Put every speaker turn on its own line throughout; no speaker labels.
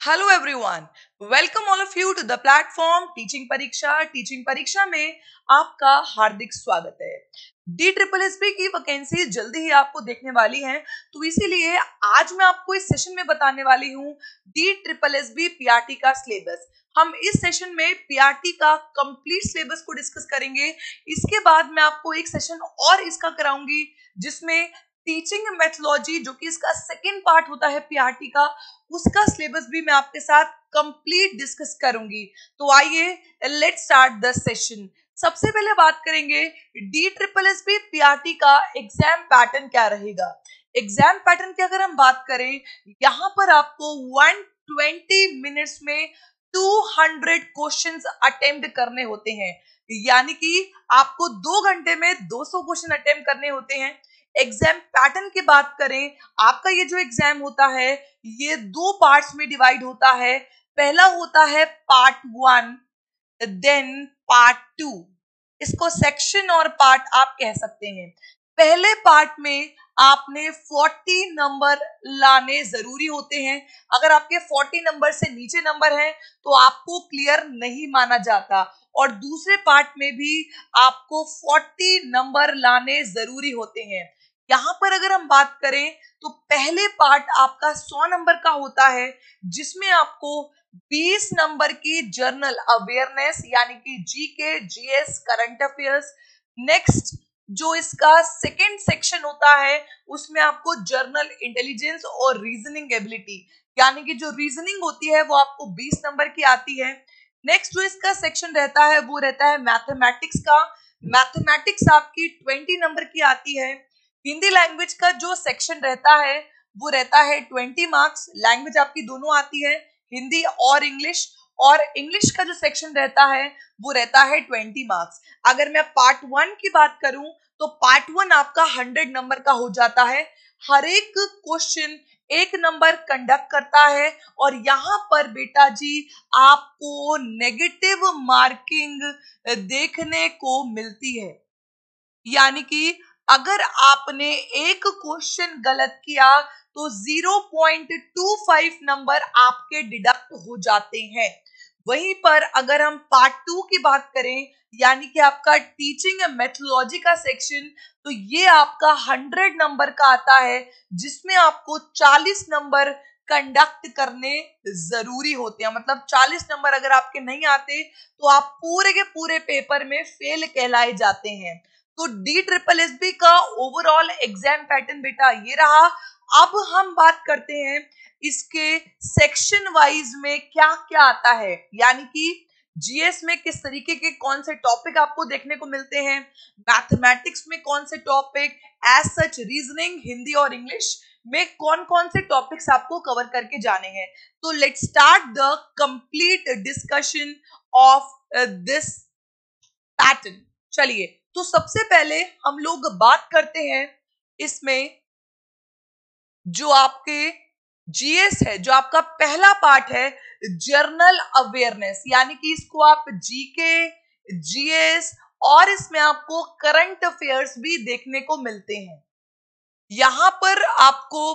Hello everyone, welcome all of you to the platform teaching Pariksha. Teaching Pariksha में आपका हार्दिक स्वागत है। DSSB की वैकेंसी जल्दी ही आपको देखने वाली है, तो इसीलिए आज मैं आपको इस सेशन में बताने वाली हूँ DSSB PRT का सिलेबस। हम इस सेशन में PRT का कंप्लीट सिलेबस को डिस्कस करेंगे। इसके बाद मैं आपको एक सेशन और इसका कराऊंगी जिसमें टीचिंग मेथोलॉजी, जो कि इसका सेकेंड पार्ट होता है PRT का, उसका सिलेबस भी मैं आपके साथ कंप्लीट डिस्कस करूंगी। तो आइए लेट्स स्टार्ट द सेशन। सबसे पहले बात करेंगे DSSB PRT का एग्जाम पैटर्न क्या रहेगा। एग्जाम पैटर्न की अगर हम बात करें, यहाँ पर आपको 120 मिनट्स में 200 क्वेश्चंस अटेम्प्ट करने होते हैं, यानी कि आपको 2 घंटे में 200 क्वेश्चन अटेम्प्ट करने होते हैं। एग्जाम पैटर्न की बात करें, आपका ये जो एग्जाम होता है ये 2 पार्ट्स में डिवाइड होता है। पहला होता है पार्ट 1, देन पार्ट 2। इसको सेक्शन और पार्ट आप कह सकते हैं। पहले पार्ट में आपने 40 नंबर लाने जरूरी होते हैं। अगर आपके 40 नंबर से नीचे नंबर हैं तो आपको क्लियर नहीं माना जाता, और दूसरे पार्ट में भी आपको 40 नंबर लाने जरूरी होते हैं। यहाँ पर अगर हम बात करें तो पहले पार्ट आपका 100 नंबर का होता है, जिसमें आपको 20 नंबर की जर्नल अवेयरनेस यानी कि GK, GS, current affairs. Next जो इसका सेकेंड सेक्शन होता है उसमें आपको जर्नल इंटेलिजेंस और रीजनिंग एबिलिटी, यानी कि जो रीजनिंग होती है वो आपको 20 नंबर की आती है। नेक्स्ट जो इसका सेक्शन रहता है वो रहता है मैथमेटिक्स का। मैथमेटिक्स आपकी 20 नंबर की आती है। हिंदी लैंग्वेज का जो सेक्शन रहता है वो रहता है 20 मार्क्स। लैंग्वेज आपकी दोनों आती है, हिंदी और इंग्लिश। और इंग्लिश का जो सेक्शन रहता है वो रहता है 20 मार्क्स। अगर मैं पार्ट 1 की बात करूं तो पार्ट 1 आपका 100 नंबर का हो जाता है। हर एक क्वेश्चन 1 नंबर कंडक्ट करता है, और यहाँ पर बेटा जी आपको नेगेटिव मार्किंग देखने को मिलती है, यानी कि अगर आपने एक क्वेश्चन गलत किया तो 0.25 नंबर आपके डिडक्ट हो जाते हैं। वहीं पर अगर हम पार्ट 2 की बात करें, यानी कि आपका टीचिंग मेथोलॉजी का सेक्शन, तो ये आपका 100 नंबर का आता है, जिसमें आपको 40 नंबर कंडक्ट करने जरूरी होते हैं। मतलब 40 नंबर अगर आपके नहीं आते तो आप पूरे के पूरे पेपर में फेल कहलाए जाते हैं। तो DSSB का ओवरऑल एग्जाम पैटर्न बेटा ये रहा। अब हम बात करते हैं इसके सेक्शन वाइज में क्या क्या आता है, यानी कि जीएस में किस तरीके के कौन से टॉपिक आपको देखने को मिलते हैं, मैथमेटिक्स में कौन से topic, as such reasoning, Hindi और इंग्लिश में कौन कौन से टॉपिक्स आपको कवर करके जाने हैं। तो let's start the complete discussion of this pattern. चलिए, तो सबसे पहले हम लोग बात करते हैं इसमें जो आपके जीएस है, जो आपका पहला पार्ट है जर्नल अवेयरनेस, यानी कि इसको आप जीके, जीएस और इसमें आपको करंट अफेयर्स भी देखने को मिलते हैं। यहां पर आपको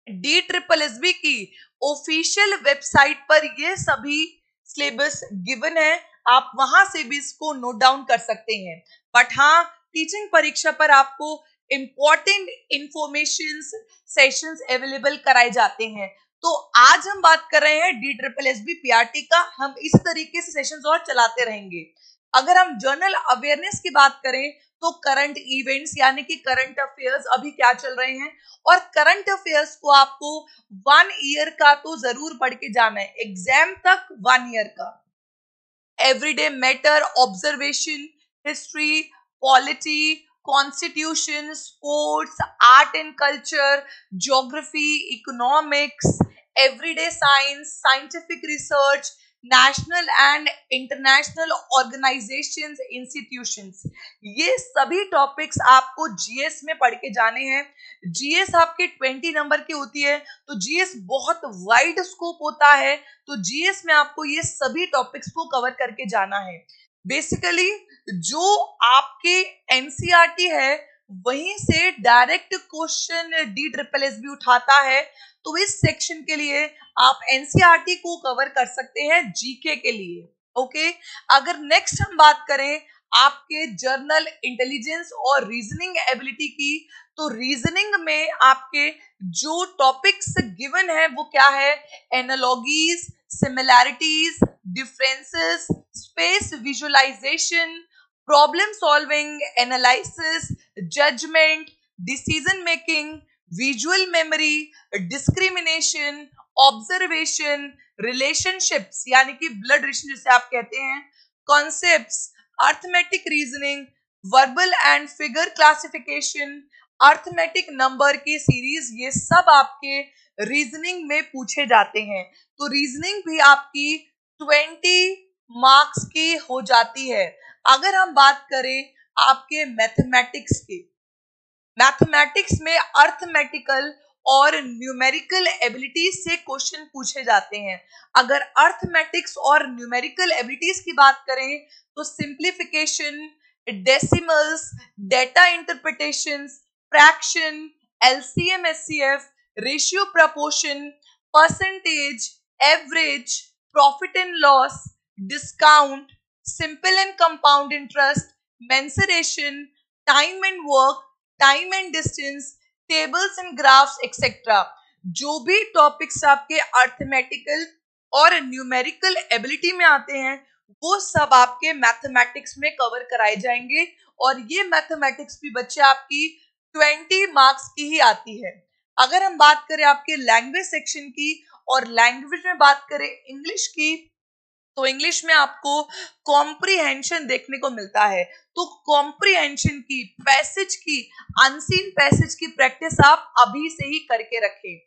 DSSB की ऑफिशियल वेबसाइट पर ये सभी सिलेबस गिवन है, आप वहां से भी इसको नोट डाउन कर सकते हैं। बट हाँ, टीचिंग परीक्षा पर आपको इंपॉर्टेंट इंफॉर्मेशन सेशंस अवेलेबल कराए जाते हैं। तो आज हम बात कर रहे हैं DSSB PRT का। हम इस तरीके से सेशंस और चलाते रहेंगे। अगर हम जर्नल अवेयरनेस की बात करें तो करंट इवेंट्स, यानी कि करंट अफेयर्स अभी क्या चल रहे हैं, और करंट अफेयर्स को आपको 1 ईयर का तो जरूर पढ़ के जाना है, एग्जाम तक 1 ईयर का। Everyday matter, observation, history, polity, constitution, sports, art and culture, geography, economics, everyday science, scientific research, national and international organisations, institutions, ये सभी टॉपिक्स आपको जीएस में पढ़ के जाने हैं। जीएस आपके 20 नंबर की होती है, तो जीएस बहुत वाइड स्कोप होता है। तो जीएस में आपको ये सभी टॉपिक्स को कवर करके जाना है। बेसिकली जो आपके एनसीईआरटी है वहीं से डायरेक्ट क्वेश्चन DSSS उठाता है। तो इस सेक्शन के लिए आप एनसीईआरटी को कवर कर सकते हैं जीके के लिए। ओके, अगर नेक्स्ट हम बात करें आपके जर्नल इंटेलिजेंस और रीजनिंग एबिलिटी की, तो रीजनिंग में आपके जो टॉपिक्स गिवन है वो क्या है? Analogies, similarities, differences, space visualisation, problem solving, analysis, judgement, decision making, visual memory, discrimination, observation, relationships यानी कि ब्लड रिलेशन जिसे आप कहते हैं, concepts, arithmetic reasoning, verbal and figure classification, arithmetic number की सीरीज, ये सब आपके रीजनिंग में पूछे जाते हैं। तो रीजनिंग भी आपकी 20 मार्क्स की हो जाती है। अगर हम बात करें आपके मैथमेटिक्स की, मैथमेटिक्स में अर्थमेटिकल और न्यूमेरिकल एबिलिटीज से क्वेश्चन पूछे जाते हैं। अगर अर्थमेटिक्स और न्यूमेरिकल एबिलिटीज की बात करें तो simplification, decimals, data interpretation, fraction, LCM HCF, ratio proportion, percentage, average, profit and loss, discount, simple and compound interest, mensuration, time and work, time and distance, tables and graphs etcetera. जो भी topics आपके arithmetical और numerical ability में आते हैं वो सब आपके मैथमेटिक्स में कवर कराए जाएंगे। और ये मैथमेटिक्स भी बच्चे आपकी 20 मार्क्स की ही आती है। अगर हम बात करें आपके लैंग्वेज सेक्शन की और लैंग्वेज में बात करें इंग्लिश की, तो इंग्लिश में आपको कॉम्प्रिहेंशन देखने को मिलता है। तो कॉम्प्रिहेंशन की, पैसेज की, अनसीन पैसेज की प्रैक्टिस आप अभी से ही करके रखें।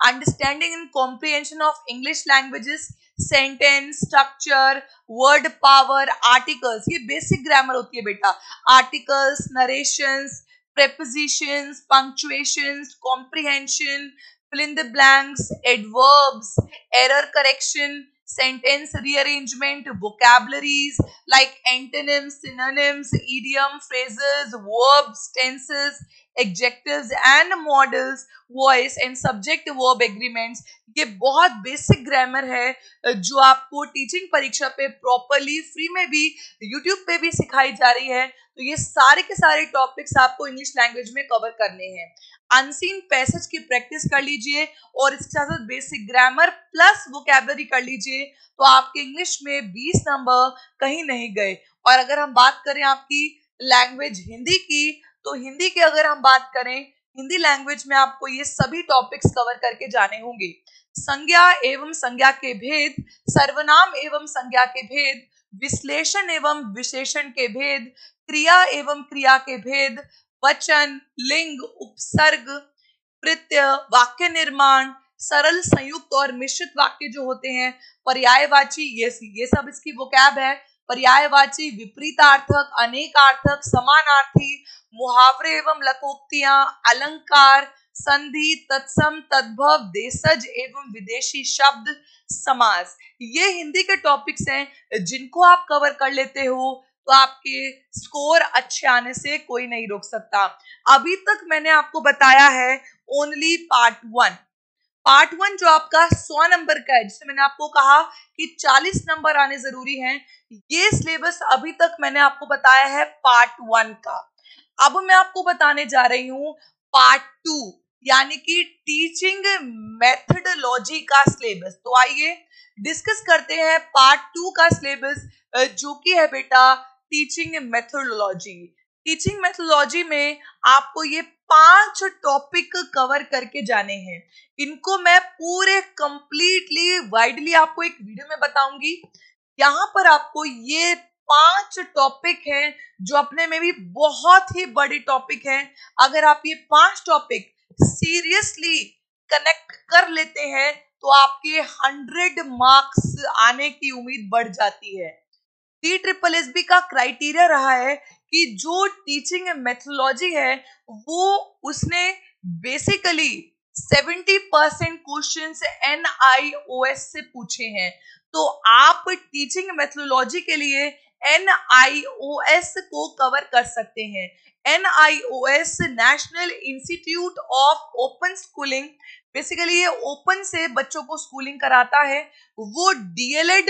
Understanding and comprehension of English languages, sentence structure, word power, articles, ये बेसिक ग्रामर होती है बेटा। Articles, narrations, prepositions, punctuations, comprehension, fill in the blanks, adverbs, error correction, sentence rearrangement, vocabularies like antonyms, synonyms, idiom, phrases, verbs, tenses, adjectives and modals, voice and subject verb agreements। ये बहुत basic grammar है जो आपको teaching परीक्षा पे properly free में भी YouTube पे भी सिखाई जा रही है। तो ये सारे के सारे टॉपिक्स आपको इंग्लिश लैंग्वेज में कवर करने हैं। अनसीन पैसेज की प्रैक्टिस कर लीजिए और इसके साथ बेसिक ग्रामर प्लस वोकैबुलरी कर लीजिए, तो आपके इंग्लिश में 20 नंबर कहीं नहीं गए। और अगर हम बात करें आपकी लैंग्वेज हिंदी की, तो हिंदी की अगर हम बात करें, हिंदी लैंग्वेज में आपको ये सभी टॉपिक्स कवर करके जाने होंगे। संज्ञा एवं संज्ञा के भेद, सर्वनाम एवं संज्ञा के भेद, विश्लेषण एवं विशेषण के भेद, क्रिया एवं क्रिया के भेद, वचन, लिंग, उपसर्ग, प्रत्यय, वाक्य निर्माण, सरल, संयुक्त और मिश्रित वाक्य जो होते हैं, पर्यायवाची, ये सब इसकी वोकैब है। पर्यायवाची, विपरीतार्थक, अनेकार्थक, समानार्थी, मुहावरे एवं लकोक्तियां, अलंकार, संधि, तत्सम, तद्भव, देशज एवं विदेशी शब्द, समास। ये हिंदी के टॉपिक्स हैं जिनको आप कवर कर लेते हो तो आपके स्कोर अच्छे आने से कोई नहीं रोक सकता। अभी तक मैंने आपको बताया है ओनली पार्ट 1। पार्ट 1 जो आपका 100 नंबर का है, जिससे मैंने आपको कहा कि 40 नंबर आने जरूरी हैं, ये सिलेबस अभी तक मैंने आपको बताया है पार्ट 1 का। अब मैं आपको बताने जा रही हूं पार्ट 2 यानी कि टीचिंग मेथडोलॉजी का सिलेबस। तो आइए डिस्कस करते हैं पार्ट 2 का सिलेबस जो कि है बेटा टीचिंग मेथडोलॉजी। टीचिंग मेथडोलॉजी में आपको ये 5 टॉपिक कवर करके जाने हैं। इनको मैं पूरे कंप्लीटली वाइडली आपको एक वीडियो में बताऊंगी। यहाँ पर आपको ये 5 टॉपिक हैं जो अपने में भी बहुत ही बड़ी टॉपिक हैं। अगर आप ये 5 टॉपिक सीरियसली कनेक्ट कर लेते हैं तो आपके 100 मार्क्स आने की उम्मीद बढ़ जाती है। DSSS का क्राइटेरिया रहा है कि जो टीचिंग मेथोडोलॉजी है वो उसने बेसिकली 70% क्वेश्चंस NIOS से पूछे हैं। तो आप टीचिंग मेथोडोलॉजी के लिए NIOS को कवर कर सकते हैं। NIOS national institute of open schooling, basically ये ओपन से बच्चों को स्कूलिंग कराता है, वो DLED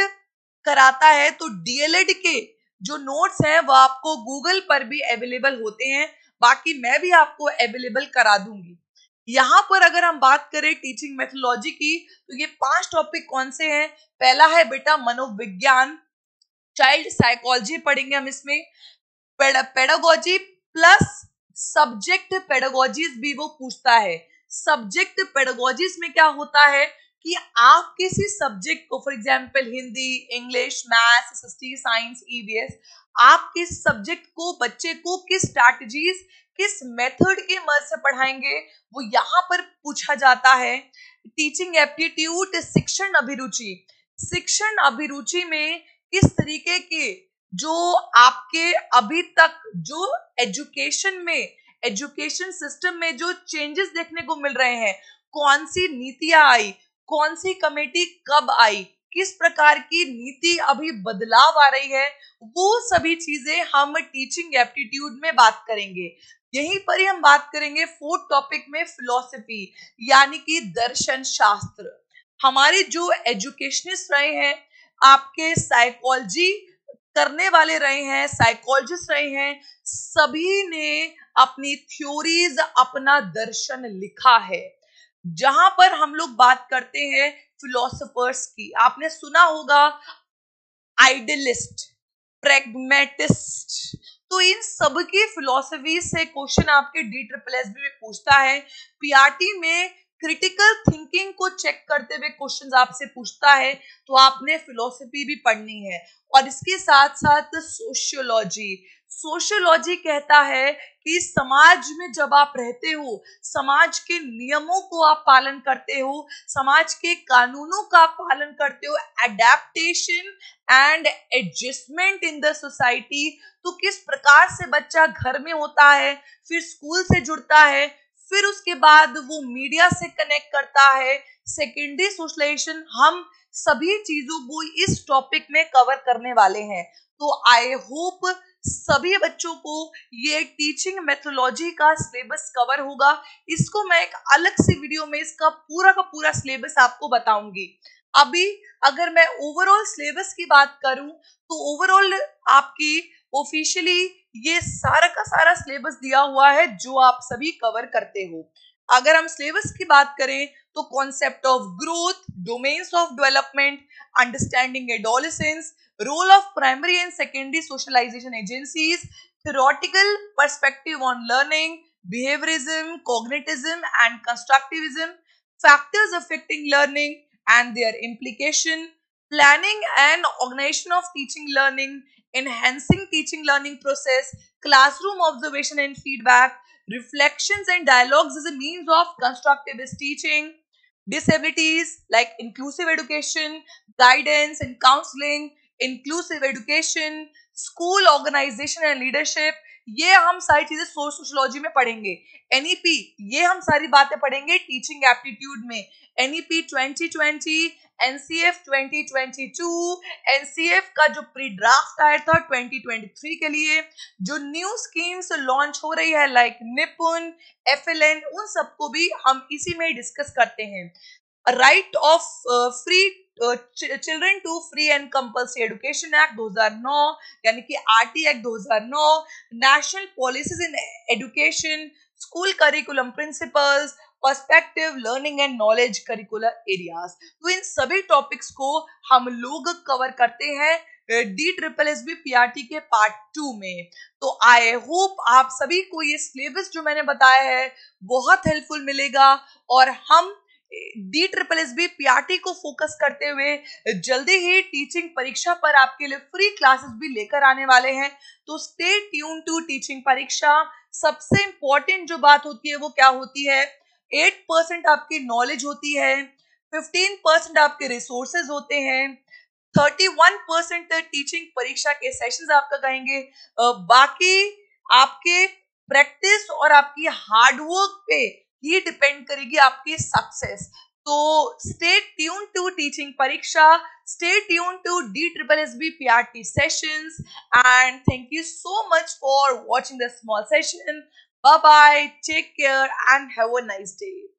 कराता है। तो DLED के जो नोट्स हैं वो आपको गूगल पर भी अवेलेबल होते हैं, बाकी मैं भी आपको अवेलेबल करा दूंगी। यहाँ पर अगर हम बात करें टीचिंग मेथोडोलॉजी की, तो ये 5 टॉपिक कौन से हैं? पहला है बेटा मनोविज्ञान, चाइल्ड साइकोलॉजी पढ़ेंगे हम इसमें, पेडागोजी प्लस सब्जेक्ट पेडागोजीज भी वो पूछता है। सब्जेक्ट पेडागोजीज में क्या होता है कि आप किसी सब्जेक्ट को, for example Hindi, English, maths, SST, science, EVS, आप किस सब्जेक्ट को बच्चे को किस स्ट्रैटेजीज, किस मेथड की मदद से पढ़ाएंगे, वो यहाँ पर पूछा जाता है। टीचिंग एप्टीट्यूड, शिक्षण अभिरुचि, शिक्षण अभिरुचि में किस तरीके के जो आपके अभी तक जो एजुकेशन सिस्टम में जो चेंजेस देखने को मिल रहे हैं, कौन सी नीतियां आई, कौन सी कमेटी कब आई, किस प्रकार की नीति अभी बदलाव आ रही है, वो सभी चीजें हम टीचिंग एप्टीट्यूड में बात करेंगे। यहीं पर ही हम बात करेंगे 4th टॉपिक में फिलॉसफी, यानी कि दर्शन शास्त्र। हमारे जो एजुकेशनिस्ट रहे हैं, आपके साइकोलॉजी करने वाले रहे हैं, साइकोलॉजिस्ट रहे हैं, सभी ने अपनी थ्योरीज, अपना दर्शन लिखा है। जहां पर हम लोग बात करते हैं फिलोसोफर्स की, आपने सुना होगा आइडियलिस्ट, प्रैग्मेटिस्ट, तो इन सब की फिलोसफी से क्वेश्चन आपके DSSB में पूछता है। पीआरटी में क्रिटिकल थिंकिंग को चेक करते हुए क्वेश्चंस आपसे पूछता है, तो आपने फिलोसफी भी पढ़नी है। और इसके साथ साथ सोशियोलॉजी कहता है कि समाज में जब आप रहते हो, समाज के नियमों को आप पालन करते हो, समाज के कानूनों का पालन करते हो, adaptation and adjustment in the society, तो किस प्रकार से बच्चा घर में होता है, फिर स्कूल से जुड़ता है, फिर उसके बाद वो मीडिया से कनेक्ट करता है, सेकेंडरी सोशलाइजेशन, हम सभी चीजों को इस टॉपिक में कवर करने वाले हैं। तो आई होप सभी बच्चों को ये टीचिंग मेथोडोलॉजी का सिलेबस कवर होगा। इसको मैं एक अलग सी वीडियो में इसका पूरा का पूरा सिलेबस आपको बताऊंगी। अभी अगर मैं ओवरऑल सिलेबस की बात करूं, तो ओवरऑल आपकी ऑफिशियली ये सारा का सारा सिलेबस दिया हुआ है जो आप सभी कवर करते हो। अगर हम सिलेबस की बात करें, तो concept of growth, domains of development, understanding adolescence, role of primary and secondary socialisation agencies, theoretical perspective on learning, behaviorism, cognitism and constructivism, factors affecting learning and their implication, planning and organization of teaching learning, enhancing teaching learning process, classroom observation and feedback, reflections and dialogues as a means of constructivist teaching, disabilities like inclusive education, guidance and counseling, inclusive education, school organisation and leadership, ये हम सारी चीजें sociology में पढ़ेंगे। NEP, ये हम सारी बातें पढ़ेंगे टीचिंग एप्टीट्यूड में। एनईपी 2020, एनसीएफ 2022, एनसीएफ का जो प्री ड्राफ्ट आया था 2023 के लिए, जो न्यू स्कीम्स लॉन्च हो रही है लाइक निपुण, FLN, उन सबको भी हम इसी में डिस्कस करते हैं। Right of free children to free and compulsory education act 2009, यानी कि RT act 2009, national policies in education, school curriculum principles, perspective, learning and knowledge curricular areas. तो इन सभी टॉपिक्स को हम लोग कवर करते हैं DSSB PRT के पार्ट 2 में। तो आई होप आप सभी को ये सिलेबस जो मैंने बताया है बहुत हेल्पफुल मिलेगा, और हम DSSB PRT को फोकस करते हुए जल्दी ही टीचिंग परीक्षा पर आपके लिए फ्री क्लासेस भी लेकर आने वाले हैं। तो स्टे ट्यून टू टीचिंग परीक्षा। सबसे इंपॉर्टेंट जो बात होती है वो क्या होती है, 8% आपकी नॉलेज होती है, 15% आपके रिसोर्सेज होते हैं, 31% टीचिंग परीक्षा के सेशंस आपका कहेंगे, बाकी आपके प्रैक्टिस और आपकी हार्डवर्क पे ही डिपेंड करेगी आपकी सक्सेस। तो stay tuned to Teaching Pariksha, stay tuned to DSSB PRT sessions, and thank you so much for watching this small session. Bye bye, take care, and have a nice day.